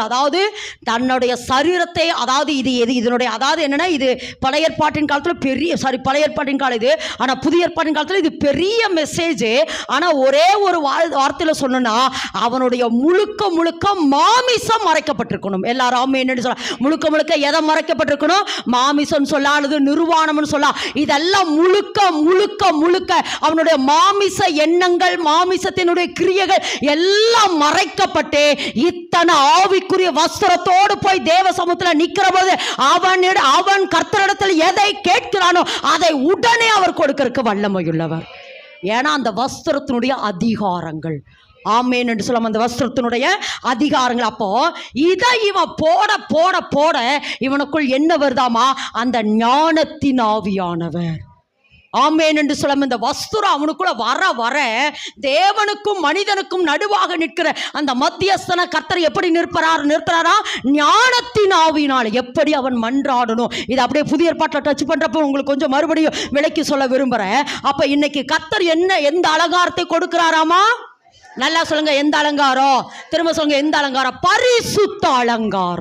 அதாவது தன்னுடைய சரீரத்தை, அதாவது இது எது இதனுடைய, அதாவது என்னன்னா, இது பழைய ஏற்பாட்டின் காலத்தில் பழைய ஏற்பாட்டின் காலம் இது. ஆனால் புதிய ஏற்பாட்டின் காலத்தில் இது பெரிய மெசேஜ். ஆனால் ஒரே ஒரு வார்த்தையில் சொன்னா, அவனுடைய முழுக்க முழுக்க மாமிசம் மறைக்கப்பட்டிருக்கணும். எல்லாரும் ஆமென் சொல்ல. முழுக்க முழுக்க எதை மறைக்கப்பட்டிருக்கணும்? மாமிசம் சொல்ல, அல்லது நிர்வாணம்னு சொல்ல, இதெல்லாம் முழுக்க முழுக்க முழுக்க அவனுடைய மாமிச எண்ணங்கள், மாமிசத்தினுடைய கிரியைகள் எல்லாம் மறைக்கப்பட்டு இத்தனை ஆவிக்குரிய வஸ்திரத்தோடு போய் தேவ சமூகத்தில் நிற்கிற போது அவன் கர்த்தரிடத்தில் எதை கேட்கிறானோ அதை உடனே அவர் கொடுக்கிறதுக்கு வல்லமையுள்ளவர். ஏன்னா அந்த வஸ்திரத்தினுடைய அதிகாரங்கள், ஆமென் என்று சொல்ல, அந்த வஸ்திரத்தினுடைய அதிகாரங்கள். அப்போ இதை இவன் போட போட போட இவனுக்குள் என்ன வருதாமா? அந்த ஞானத்தின் ஆவியானவர். ஆமென் என்று சொல்ல, இந்த வஸ்துரம் அவனுக்குள்ள வர வர தேவனுக்கும் மனிதனுக்கும் நடுவாக நிற்கிற அந்த மத்தியஸ்தன கர்த்தர் எப்படி நிற்கிறாரா? ஞானத்தின் ஆவியினால் எப்படி அவன் மன்றாடணும். இது அப்படியே புதிய ஏற்பாட்டில் டச் பண்றப்ப உங்களுக்கு கொஞ்சம் மறுபடியும் விளக்கி சொல்ல விரும்புறேன். அப்ப இன்னைக்கு கர்த்தர் எந்த அலங்காரத்தை கொடுக்கிறாராமா? நல்லா சொல்லுங்க, எந்த அலங்காரம்? திரும்ப சொல்லுங்க, எந்த அலங்காரம்? பரிசுத்த அலங்காரம்.